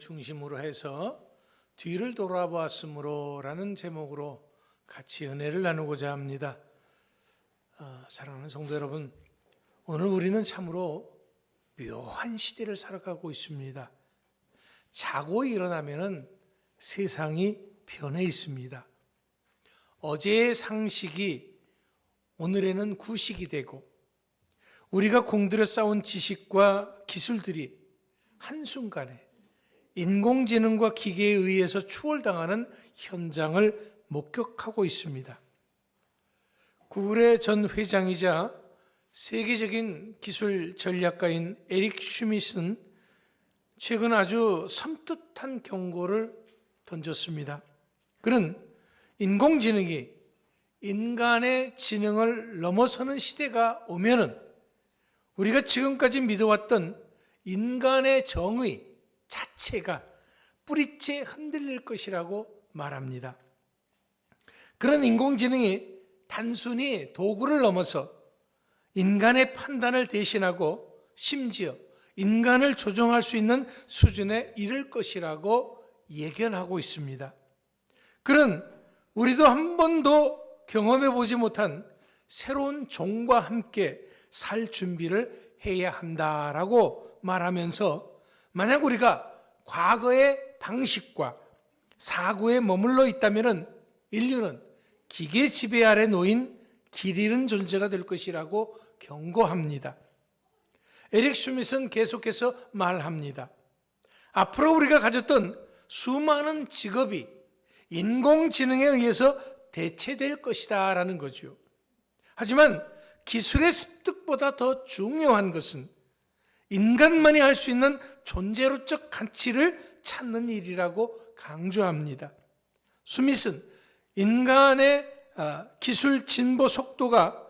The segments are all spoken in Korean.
중심으로 해서 뒤를 돌아보았으므로라는 제목으로 같이 은혜를 나누고자 합니다. 사랑하는 성도 여러분, 오늘 우리는 참으로 묘한 시대를 살아가고 있습니다. 자고 일어나면은 세상이 변해 있습니다. 어제의 상식이 오늘에는 구식이 되고, 우리가 공들여 쌓은 지식과 기술들이 한순간에 인공지능과 기계에 의해서 추월당하는 현장을 목격하고 있습니다. 구글의 전 회장이자 세계적인 기술 전략가인 에릭 슈밋은 최근 아주 섬뜩한 경고를 던졌습니다. 그는 인공지능이 인간의 지능을 넘어서는 시대가 오면은 우리가 지금까지 믿어왔던 인간의 정의 자체가 뿌리째 흔들릴 것이라고 말합니다. 그런 인공지능이 단순히 도구를 넘어서 인간의 판단을 대신하고 심지어 인간을 조종할 수 있는 수준에 이를 것이라고 예견하고 있습니다. 그는 우리도 한 번도 경험해 보지 못한 새로운 종과 함께 살 준비를 해야 한다라고 말하면서, 만약 우리가 과거의 방식과 사고에 머물러 있다면 인류는 기계 지배 아래 놓인 길 잃은 존재가 될 것이라고 경고합니다. 에릭 슈밋은 계속해서 말합니다. 앞으로 우리가 가졌던 수많은 직업이 인공지능에 의해서 대체될 것이다 라는 거죠. 하지만 기술의 습득보다 더 중요한 것은 인간만이 할 수 있는 존재로적 가치를 찾는 일이라고 강조합니다. 스미스는 인간의 기술 진보 속도가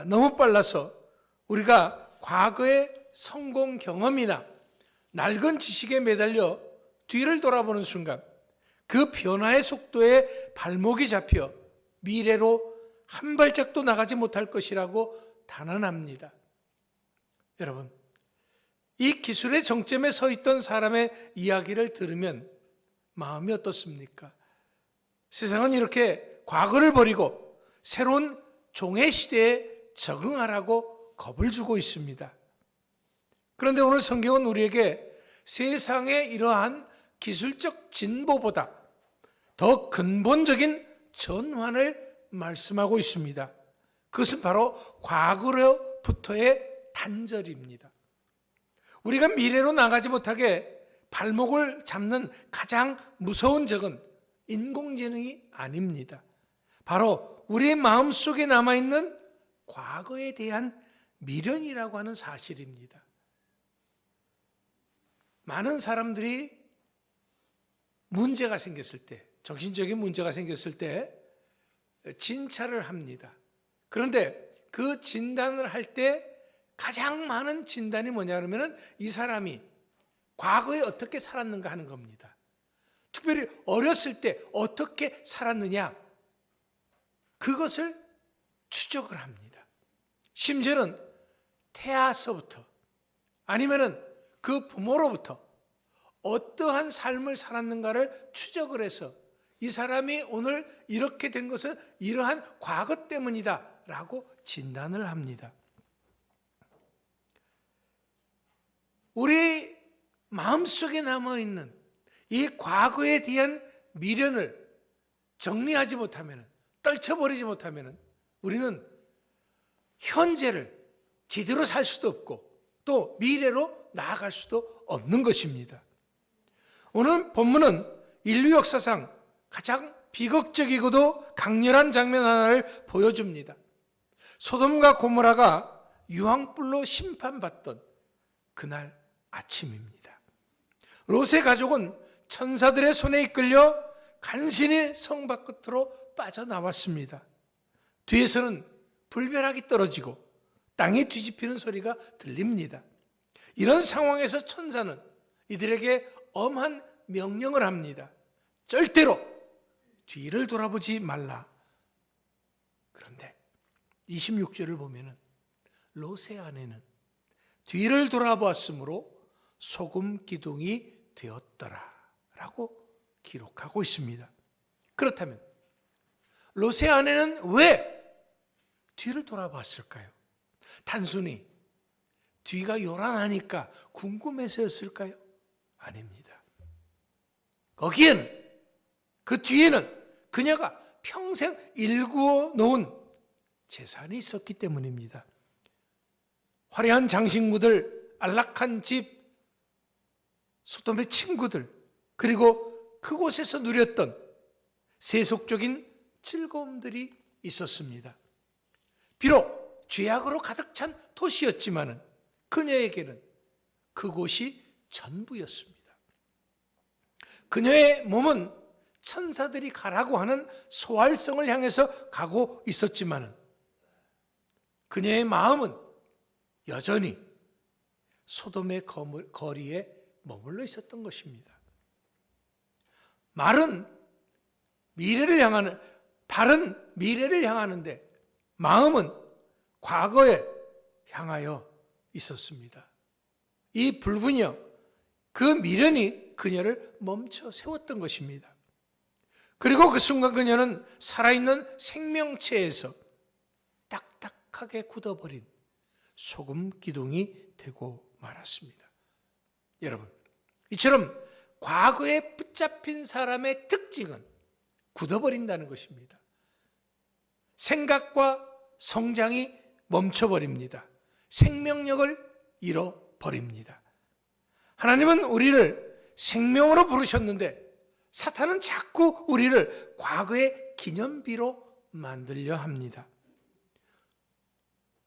너무 빨라서 우리가 과거의 성공 경험이나 낡은 지식에 매달려 뒤를 돌아보는 순간 그 변화의 속도에 발목이 잡혀 미래로 한 발짝도 나가지 못할 것이라고 단언합니다. 여러분, 이 기술의 정점에 서 있던 사람의 이야기를 들으면 마음이 어떻습니까? 세상은 이렇게 과거를 버리고 새로운 종의 시대에 적응하라고 겁을 주고 있습니다. 그런데 오늘 성경은 우리에게 세상의 이러한 기술적 진보보다 더 근본적인 전환을 말씀하고 있습니다. 그것은 바로 과거로부터의 단절입니다. 우리가 미래로 나가지 못하게 발목을 잡는 가장 무서운 적은 인공지능이 아닙니다. 바로 우리의 마음속에 남아있는 과거에 대한 미련이라고 하는 사실입니다. 많은 사람들이 문제가 생겼을 때, 정신적인 문제가 생겼을 때 진찰을 합니다. 그런데 그 진단을 할 때 가장 많은 진단이 뭐냐면 이 사람이 과거에 어떻게 살았는가 하는 겁니다. 특별히 어렸을 때 어떻게 살았느냐, 그것을 추적을 합니다. 심지어는 태아서부터 아니면은 그 부모로부터 어떠한 삶을 살았는가를 추적을 해서 이 사람이 오늘 이렇게 된 것은 이러한 과거 때문이다 라고 진단을 합니다. 우리 마음속에 남아있는 이 과거에 대한 미련을 정리하지 못하면, 떨쳐버리지 못하면 우리는 현재를 제대로 살 수도 없고 또 미래로 나아갈 수도 없는 것입니다. 오늘 본문은 인류 역사상 가장 비극적이고도 강렬한 장면 하나를 보여줍니다. 소돔과 고모라가 유황불로 심판받던 그날 아침입니다. 롯의 가족은 천사들의 손에 이끌려 간신히 성 밖으로 빠져나왔습니다. 뒤에서는 불벼락이 떨어지고 땅이 뒤집히는 소리가 들립니다. 이런 상황에서 천사는 이들에게 엄한 명령을 합니다. 절대로 뒤를 돌아보지 말라. 그런데 26절을 보면은 롯의 아내는 뒤를 돌아보았으므로 소금 기둥이 되었더라라고 기록하고 있습니다. 그렇다면 롯의 아내는 왜 뒤를 돌아봤을까요? 단순히 뒤가 요란하니까 궁금해서였을까요? 아닙니다. 거기에는, 그 뒤에는 그녀가 평생 일구어 놓은 재산이 있었기 때문입니다. 화려한 장식무들, 안락한 집, 소돔의 친구들, 그리고 그곳에서 누렸던 세속적인 즐거움들이 있었습니다. 비록 죄악으로 가득 찬 도시였지만 그녀에게는 그곳이 전부였습니다. 그녀의 몸은 천사들이 가라고 하는 소활성을 향해서 가고 있었지만 그녀의 마음은 여전히 소돔의 거리에 머물러 있었던 것입니다. 발은 미래를 향하는데 마음은 과거에 향하여 있었습니다. 이 불분이요, 그 미련이 그녀를 멈춰 세웠던 것입니다. 그리고 그 순간 그녀는 살아있는 생명체에서 딱딱하게 굳어버린 소금 기둥이 되고 말았습니다. 여러분, 이처럼 과거에 붙잡힌 사람의 특징은 굳어버린다는 것입니다. 생각과 성장이 멈춰버립니다. 생명력을 잃어버립니다. 하나님은 우리를 생명으로 부르셨는데 사탄은 자꾸 우리를 과거의 기념비로 만들려 합니다.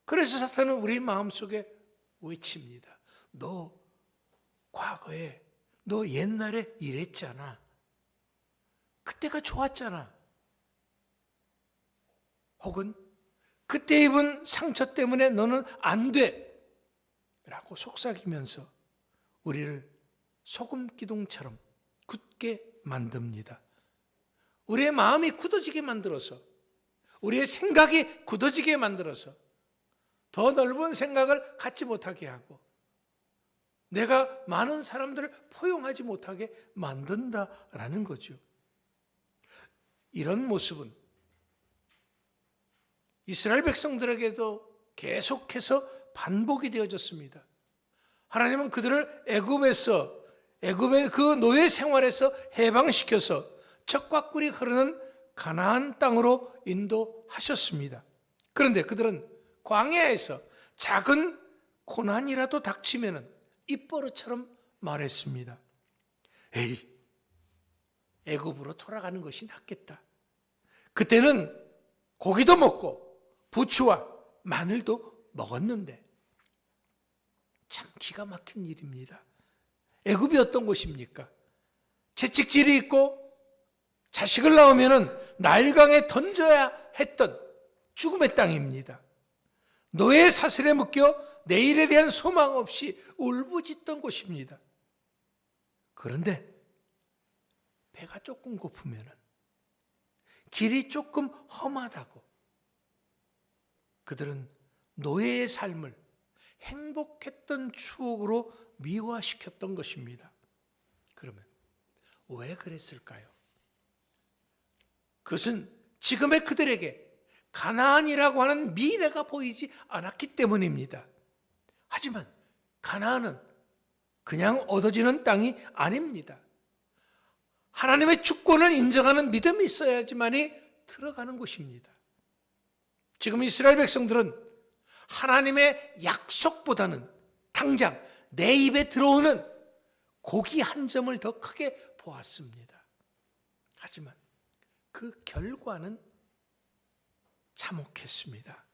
그래서 사탄은 우리 마음속에 외칩니다. 너 과거에, 너 옛날에 이랬잖아. 그때가 좋았잖아. 혹은 그때 입은 상처 때문에 너는 안 돼 라고 속삭이면서 우리를 소금 기둥처럼 굳게 만듭니다. 우리의 마음이 굳어지게 만들어서, 우리의 생각이 굳어지게 만들어서 더 넓은 생각을 갖지 못하게 하고 내가 많은 사람들을 포용하지 못하게 만든다라는 거죠. 이런 모습은 이스라엘 백성들에게도 계속해서 반복이 되어졌습니다. 하나님은 그들을 애굽의 그 노예 생활에서 해방시켜서 젖과 꿀이 흐르는 가나안 땅으로 인도하셨습니다. 그런데 그들은 광야에서 작은 고난이라도 닥치면 입버릇처럼 말했습니다. 에이, 애굽으로 돌아가는 것이 낫겠다. 그때는 고기도 먹고 부추와 마늘도 먹었는데. 참 기가 막힌 일입니다. 애굽이 어떤 곳입니까? 채찍질이 있고 자식을 낳으면 나일강에 던져야 했던 죽음의 땅입니다. 노예 사슬에 묶여 내일에 대한 소망 없이 울부짖던 곳입니다. 그런데 배가 조금 고프면, 길이 조금 험하다고 그들은 노예의 삶을 행복했던 추억으로 미화시켰던 것입니다. 그러면 왜 그랬을까요? 그것은 지금의 그들에게 가나안이라고 하는 미래가 보이지 않았기 때문입니다. 하지만 가나안은 그냥 얻어지는 땅이 아닙니다. 하나님의 주권을 인정하는 믿음이 있어야지만이 들어가는 곳입니다. 지금 이스라엘 백성들은 하나님의 약속보다는 당장 내 입에 들어오는 고기 한 점을 더 크게 보았습니다. 하지만 그 결과는 참혹했습니다.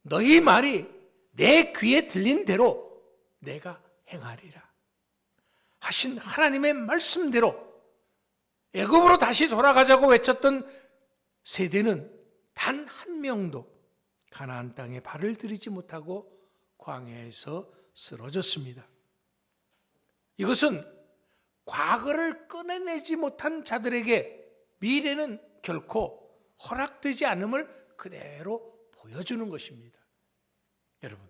너희 말이 내 귀에 들린 대로 내가 행하리라 하신 하나님의 말씀대로 애굽으로 다시 돌아가자고 외쳤던 세대는 단 한 명도 가나안 땅에 발을 들이지 못하고 광야에서 쓰러졌습니다. 이것은 과거를 꺼내내지 못한 자들에게 미래는 결코 허락되지 않음을 그대로 보여주는 것입니다. 여러분,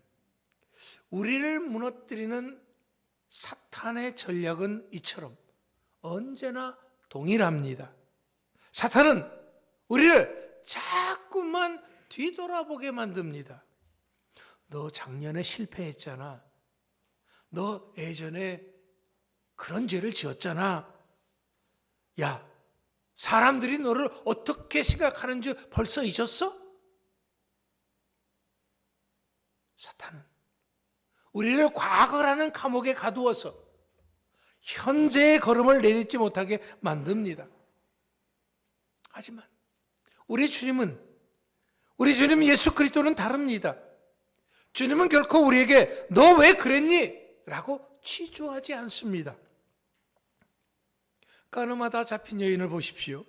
우리를 무너뜨리는 사탄의 전략은 이처럼 언제나 동일합니다. 사탄은 우리를 자꾸만 뒤돌아보게 만듭니다. 너 작년에 실패했잖아. 너 예전에 그런 죄를 지었잖아. 야, 사람들이 너를 어떻게 생각하는지 벌써 잊었어? 사탄은 우리를 과거라는 감옥에 가두어서 현재의 걸음을 내딛지 못하게 만듭니다. 하지만 우리 주님 예수 그리스도는 다릅니다. 주님은 결코 우리에게 너 왜 그랬니? 라고 취조하지 않습니다. 가늠하다 잡힌 여인을 보십시오.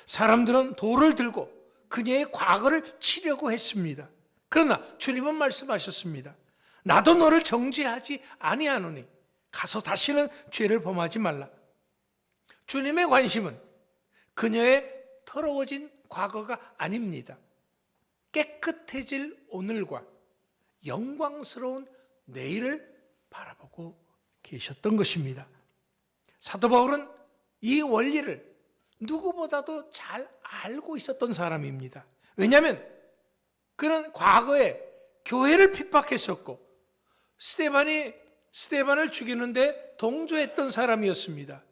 사람들은 돌을 들고 그녀의 과거를 치려고 했습니다. 그러나 주님은 말씀하셨습니다. 나도 너를 정죄하지 아니하노니 가서 다시는 죄를 범하지 말라. 주님의 관심은 그녀의 더러워진 과거가 아닙니다. 깨끗해질 오늘과 영광스러운 내일을 바라보고 계셨던 것입니다. 사도 바울은 이 원리를 누구보다도 잘 알고 있었던 사람입니다. 왜냐하면 그는 과거에 교회를 핍박했었고 스데반을 죽이는데 동조했던 사람이었습니다.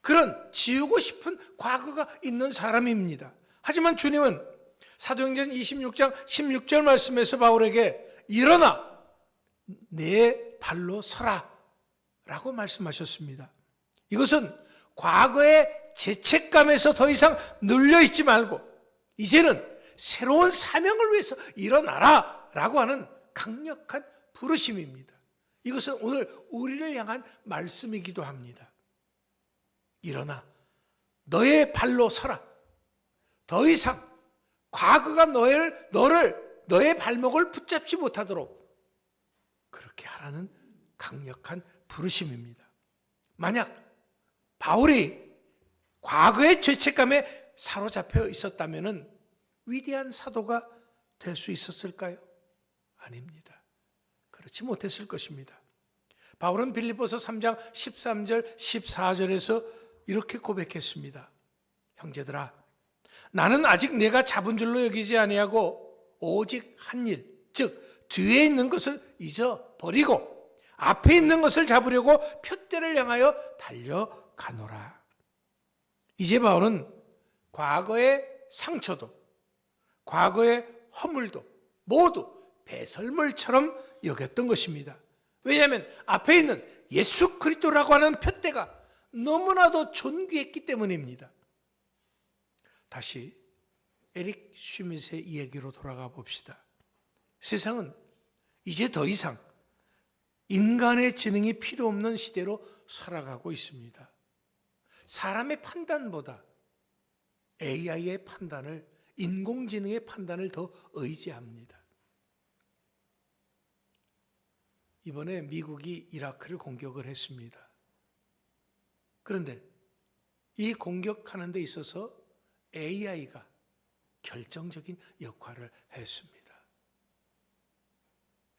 그런 지우고 싶은 과거가 있는 사람입니다. 하지만 주님은 사도행전 26장 16절 말씀에서 바울에게 일어나 내 발로 서라 라고 말씀하셨습니다. 이것은 과거의 죄책감에서 더 이상 눌려있지 말고 이제는 새로운 사명을 위해서 일어나라 라고 하는 강력한 부르심입니다. 이것은 오늘 우리를 향한 말씀이기도 합니다. 일어나 너의 발로 서라. 더 이상 과거가 너의 발목을 붙잡지 못하도록 그렇게 하라는 강력한 부르심입니다. 만약 바울이 과거의 죄책감에 사로잡혀 있었다면 위대한 사도가 될 수 있었을까요? 아닙니다. 그렇지 못했을 것입니다. 바울은 빌립보서 3장 13절 14절에서 이렇게 고백했습니다. 형제들아, 나는 아직 내가 잡은 줄로 여기지 아니하고 오직 한 일, 즉 뒤에 있는 것을 잊어버리고 앞에 있는 것을 잡으려고 표대를 향하여 달려가노라. 이제 바울은 과거의 상처도 과거의 허물도 모두 배설물처럼 여겼던 것입니다. 왜냐하면 앞에 있는 예수 그리스도라고 하는 표대가 너무나도 존귀했기 때문입니다. 다시 에릭 슈밋의 이야기로 돌아가 봅시다. 세상은 이제 더 이상 인간의 지능이 필요 없는 시대로 살아가고 있습니다. 사람의 판단보다 AI의 판단을, 인공지능의 판단을 더 의지합니다. 이번에 미국이 이라크를 공격을 했습니다. 그런데 이 공격하는 데 있어서 AI가 결정적인 역할을 했습니다.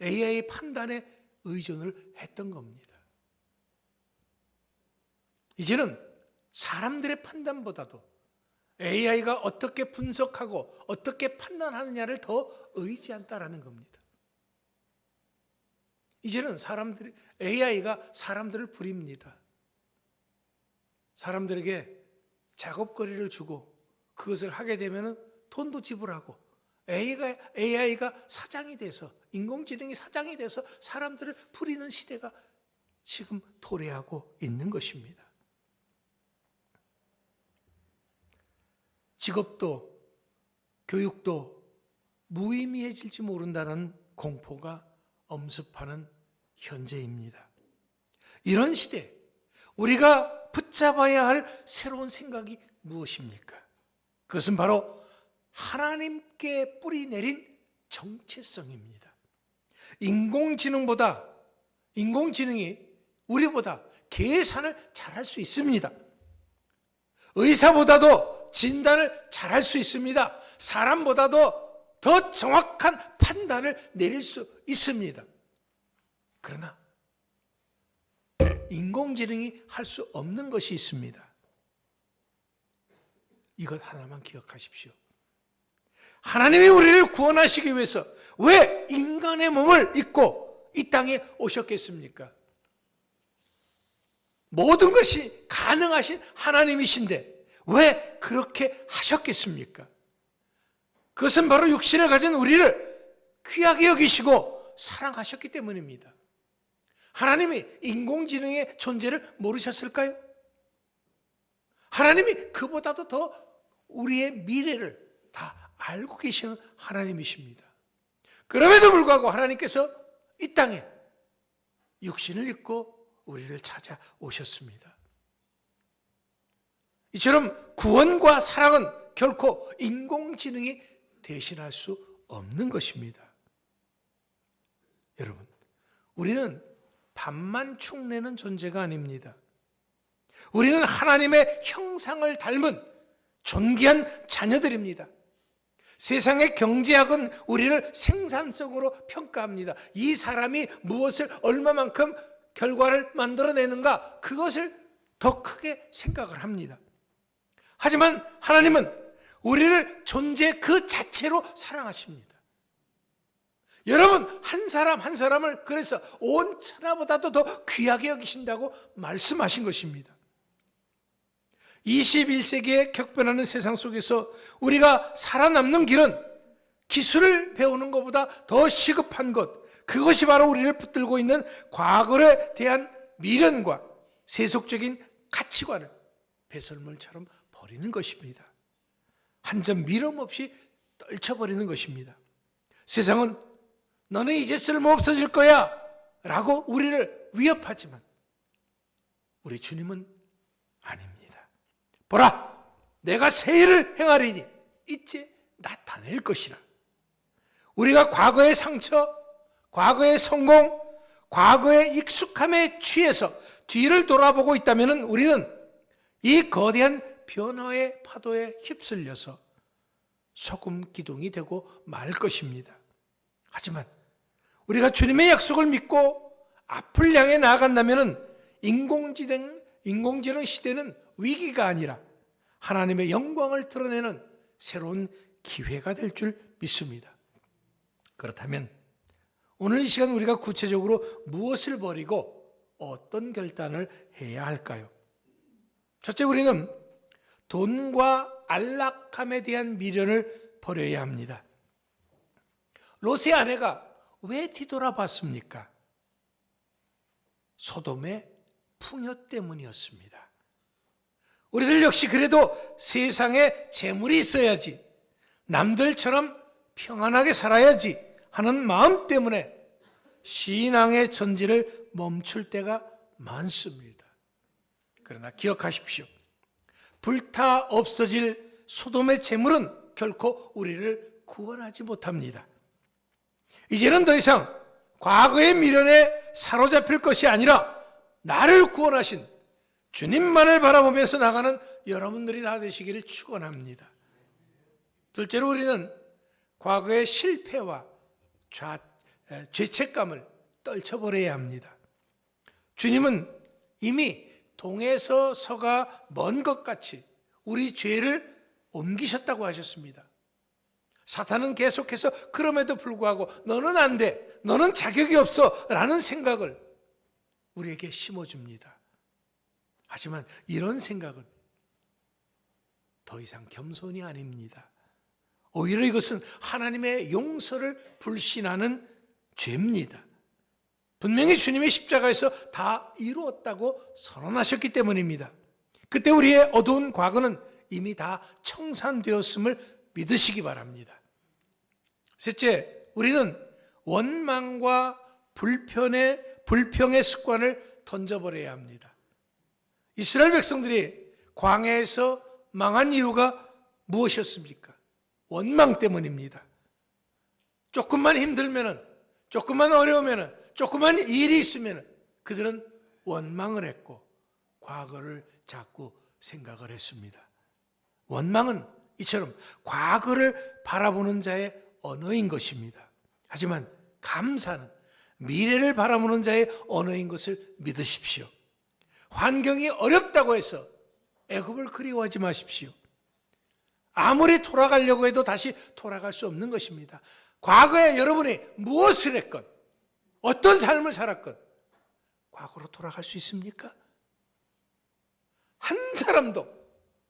AI의 판단에 의존을 했던 겁니다. 이제는 사람들의 판단보다도 AI가 어떻게 분석하고 어떻게 판단하느냐를 더 의지한다라는 겁니다. 이제는 AI가 사람들을 부립니다. 사람들에게 작업거리를 주고 그것을 하게 되면 돈도 지불하고 AI가 사장이 돼서, 인공지능이 사장이 돼서 사람들을 부리는 시대가 지금 도래하고 있는 것입니다. 직업도 교육도 무의미해질지 모른다는 공포가 엄습하는 현재입니다. 이런 시대, 우리가 붙잡아야 할 새로운 생각이 무엇입니까? 그것은 바로 하나님께 뿌리 내린 정체성입니다. 인공지능이 우리보다 계산을 잘할 수 있습니다. 의사보다도 진단을 잘할 수 있습니다. 사람보다도 더 정확한 판단을 내릴 수 있습니다. 그러나 인공지능이 할 수 없는 것이 있습니다. 이것 하나만 기억하십시오. 하나님이 우리를 구원하시기 위해서 왜 인간의 몸을 입고 이 땅에 오셨겠습니까? 모든 것이 가능하신 하나님이신데 왜 그렇게 하셨겠습니까? 그것은 바로 육신을 가진 우리를 귀하게 여기시고 사랑하셨기 때문입니다. 하나님이 인공지능의 존재를 모르셨을까요? 하나님이 그보다도 더 우리의 미래를 다 알고 계시는 하나님이십니다. 그럼에도 불구하고 하나님께서 이 땅에 육신을 입고 우리를 찾아오셨습니다. 이처럼 구원과 사랑은 결코 인공지능이 대신할 수 없는 것입니다. 여러분, 우리는 밥만 축내는 존재가 아닙니다. 우리는 하나님의 형상을 닮은 존귀한 자녀들입니다. 세상의 경제학은 우리를 생산성으로 평가합니다. 이 사람이 무엇을 얼마만큼 결과를 만들어내는가, 그것을 더 크게 생각을 합니다. 하지만 하나님은 우리를 존재 그 자체로 사랑하십니다. 여러분, 한 사람 한 사람을 그래서 온 천하보다도 더 귀하게 여기신다고 말씀하신 것입니다. 21세기에 격변하는 세상 속에서 우리가 살아남는 길은 기술을 배우는 것보다 더 시급한 것, 그것이 바로 우리를 붙들고 있는 과거에 대한 미련과 세속적인 가치관을 배설물처럼 버리는 것입니다. 한 점 미련 없이 떨쳐버리는 것입니다. 세상은 너는 이제 쓸모없어질 거야 라고 우리를 위협하지만 우리 주님은 아닙니다. 보라, 내가 새 일을 행하리니 이제 나타낼 것이라. 우리가 과거의 상처, 과거의 성공, 과거의 익숙함에 취해서 뒤를 돌아보고 있다면 우리는 이 거대한 변화의 파도에 휩쓸려서 소금 기둥이 되고 말 것입니다. 하지만 우리가 주님의 약속을 믿고 앞을 향해 나아간다면 인공지능 시대는 위기가 아니라 하나님의 영광을 드러내는 새로운 기회가 될 줄 믿습니다. 그렇다면 오늘 이 시간 우리가 구체적으로 무엇을 버리고 어떤 결단을 해야 할까요? 첫째, 우리는 돈과 안락함에 대한 미련을 버려야 합니다. 롯의 아내가 왜 뒤돌아봤습니까? 소돔의 풍요 때문이었습니다. 우리들 역시 그래도 세상에 재물이 있어야지, 남들처럼 평안하게 살아야지 하는 마음 때문에 신앙의 전지를 멈출 때가 많습니다. 그러나 기억하십시오. 불타 없어질 소돔의 재물은 결코 우리를 구원하지 못합니다. 이제는 더 이상 과거의 미련에 사로잡힐 것이 아니라 나를 구원하신 주님만을 바라보면서 나가는 여러분들이 다 되시기를 축원합니다. 둘째로 우리는 과거의 실패와 죄책감을 떨쳐버려야 합니다. 주님은 이미 동에서 서가 먼 것 같이 우리 죄를 옮기셨다고 하셨습니다. 사탄은 계속해서 그럼에도 불구하고 너는 안 돼, 너는 자격이 없어 라는 생각을 우리에게 심어줍니다. 하지만 이런 생각은 더 이상 겸손이 아닙니다. 오히려 이것은 하나님의 용서를 불신하는 죄입니다. 분명히 주님의 십자가에서 다 이루었다고 선언하셨기 때문입니다. 그때 우리의 어두운 과거는 이미 다 청산되었음을 믿으시기 바랍니다. 셋째, 우리는 원망과 불평의 습관을 던져버려야 합니다. 이스라엘 백성들이 광야에서 망한 이유가 무엇이었습니까? 원망 때문입니다. 조금만 힘들면은, 조금만 어려우면은, 조금만 일이 있으면은 그들은 원망을 했고 과거를 자꾸 생각을 했습니다. 원망은 이처럼 과거를 바라보는 자의 언어인 것입니다. 하지만 감사는 미래를 바라보는 자의 언어인 것을 믿으십시오. 환경이 어렵다고 해서 애굽을 그리워하지 마십시오. 아무리 돌아가려고 해도 다시 돌아갈 수 없는 것입니다. 과거에 여러분이 무엇을 했건 어떤 삶을 살았건 과거로 돌아갈 수 있습니까? 한 사람도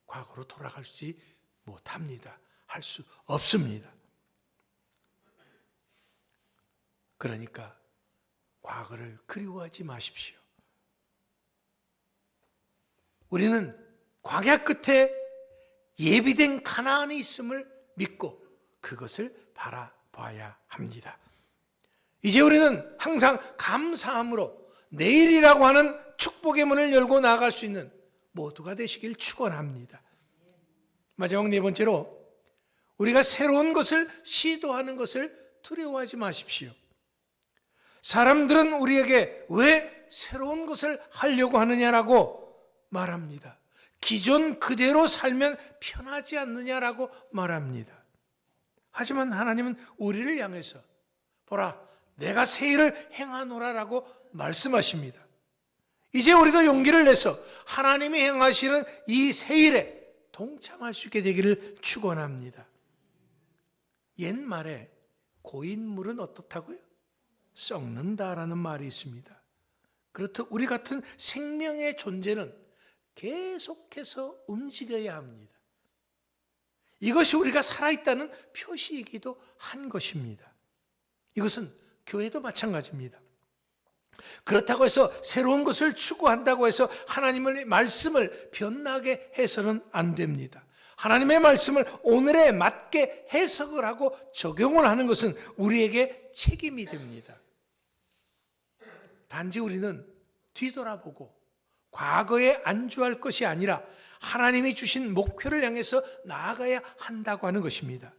과거로 돌아가지 못합니다. 할 수 없습니다. 그러니까 과거를 그리워하지 마십시오. 우리는 광야 끝에 예비된 가나안이 있음을 믿고 그것을 바라봐야 합니다. 이제 우리는 항상 감사함으로 내일이라고 하는 축복의 문을 열고 나아갈 수 있는 모두가 되시길 축원합니다. 마지막 네 번째로 우리가 새로운 것을 시도하는 것을 두려워하지 마십시오. 사람들은 우리에게 왜 새로운 것을 하려고 하느냐라고 말합니다. 기존 그대로 살면 편하지 않느냐라고 말합니다. 하지만 하나님은 우리를 향해서 보라, 내가 새 일을 행하노라라고 말씀하십니다. 이제 우리도 용기를 내서 하나님이 행하시는 이 새 일에 동참할 수 있게 되기를 축원합니다. 옛말에 고인물은 어떻다고요? 썩는다라는 말이 있습니다. 그렇듯 우리 같은 생명의 존재는 계속해서 움직여야 합니다. 이것이 우리가 살아있다는 표시이기도 한 것입니다. 이것은 교회도 마찬가지입니다. 그렇다고 해서 새로운 것을 추구한다고 해서 하나님의 말씀을 변하게 해서는 안 됩니다. 하나님의 말씀을 오늘에 맞게 해석을 하고 적용을 하는 것은 우리에게 책임이 됩니다. 단지 우리는 뒤돌아보고 과거에 안주할 것이 아니라 하나님이 주신 목표를 향해서 나아가야 한다고 하는 것입니다.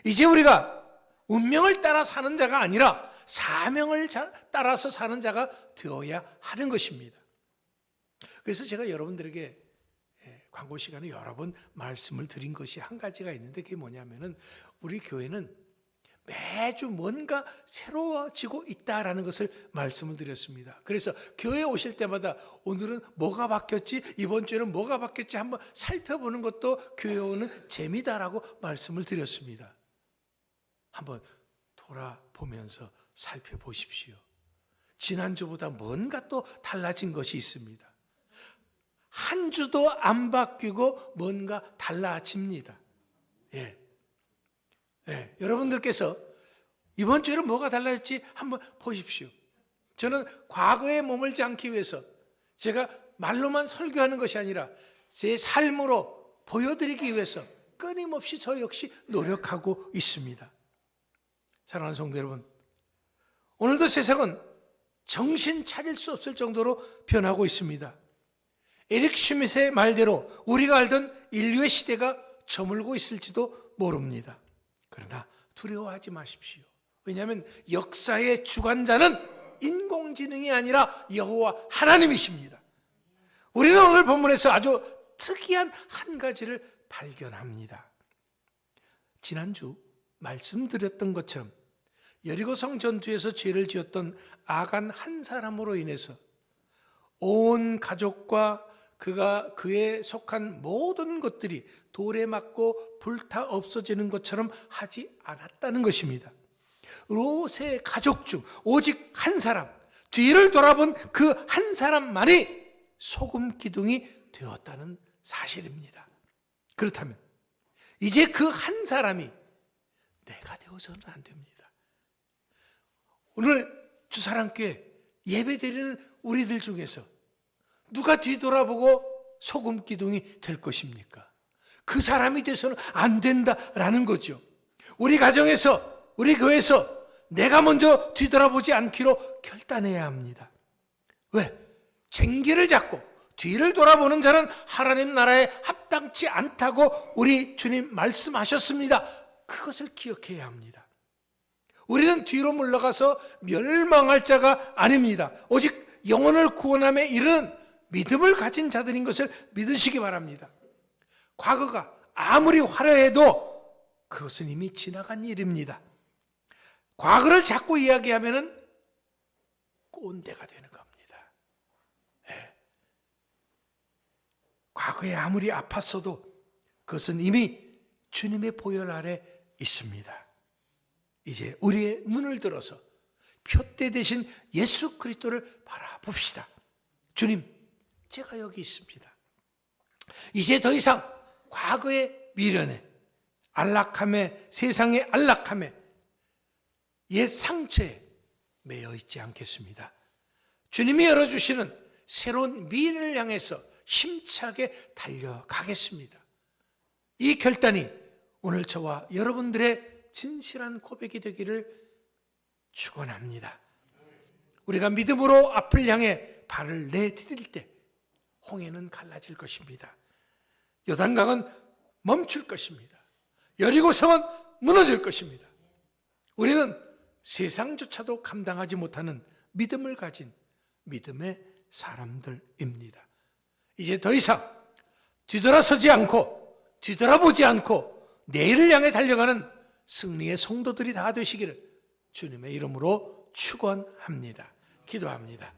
이제 우리가 운명을 따라 사는 자가 아니라 사명을 따라서 사는 자가 되어야 하는 것입니다. 그래서 제가 여러분들에게 광고 시간에 여러 번 말씀을 드린 것이 한 가지가 있는데 그게 뭐냐면은 우리 교회는 매주 뭔가 새로워지고 있다라는 것을 말씀을 드렸습니다. 그래서 교회에 오실 때마다 오늘은 뭐가 바뀌었지, 이번 주에는 뭐가 바뀌었지 한번 살펴보는 것도 교회에 오는 재미다라고 말씀을 드렸습니다. 한번 돌아보면서 살펴보십시오. 지난주보다 뭔가 또 달라진 것이 있습니다. 한 주도 안 바뀌고 뭔가 달라집니다. 여러분들께서 이번 주에는 뭐가 달라졌지 한번 보십시오. 저는 과거에 머물지 않기 위해서 제가 말로만 설교하는 것이 아니라 제 삶으로 보여드리기 위해서 끊임없이 저 역시 노력하고 있습니다. 사랑하는 성도 여러분, 오늘도 세상은 정신 차릴 수 없을 정도로 변하고 있습니다. 에릭 슈밋의 말대로 우리가 알던 인류의 시대가 저물고 있을지도 모릅니다. 그러나 두려워하지 마십시오. 왜냐하면 역사의 주관자는 인공지능이 아니라 여호와 하나님이십니다. 우리는 오늘 본문에서 아주 특이한 한 가지를 발견합니다. 지난주 말씀드렸던 것처럼 여리고성 전투에서 죄를 지었던 아간 한 사람으로 인해서 온 가족과 그에 속한 모든 것들이 돌에 맞고 불타 없어지는 것처럼 하지 않았다는 것입니다. 롯의 가족 중 오직 한 사람, 뒤를 돌아본 그 한 사람만이 소금 기둥이 되었다는 사실입니다. 그렇다면 이제 그 한 사람이 내가 되어서는 안 됩니다. 오늘 주사랑교회 예배드리는 우리들 중에서 누가 뒤돌아보고 소금 기둥이 될 것입니까? 그 사람이 돼서는 안 된다라는 거죠. 우리 가정에서, 우리 교회에서 내가 먼저 뒤돌아보지 않기로 결단해야 합니다. 왜? 쟁기를 잡고 뒤를 돌아보는 자는 하나님 나라에 합당치 않다고 우리 주님 말씀하셨습니다. 그것을 기억해야 합니다. 우리는 뒤로 물러가서 멸망할 자가 아닙니다. 오직 영혼을 구원함에 이르는 믿음을 가진 자들인 것을 믿으시기 바랍니다. 과거가 아무리 화려해도 그것은 이미 지나간 일입니다. 과거를 자꾸 이야기하면 꼰대가 되는 겁니다. 과거에 아무리 아팠어도 그것은 이미 주님의 보혈 아래 있습니다. 이제 우리의 눈을 들어서 표대 되신 예수 그리스도를 바라봅시다. 주님, 제가 여기 있습니다. 이제 더 이상 과거의 미련에, 안락함에, 세상의 안락함에, 옛 상처에 매여 있지 않겠습니다. 주님이 열어주시는 새로운 미래를 향해서 힘차게 달려가겠습니다. 이 결단이 오늘 저와 여러분들의 진실한 고백이 되기를 축원합니다. 우리가 믿음으로 앞을 향해 발을 내디딜 때 홍해는 갈라질 것입니다. 요단강은 멈출 것입니다. 여리고성은 무너질 것입니다. 우리는 세상조차도 감당하지 못하는 믿음을 가진 믿음의 사람들입니다. 이제 더 이상 뒤돌아서지 않고 뒤돌아보지 않고 내일을 향해 달려가는 승리의 성도들이 다 되시기를 주님의 이름으로 축원합니다. 기도합니다.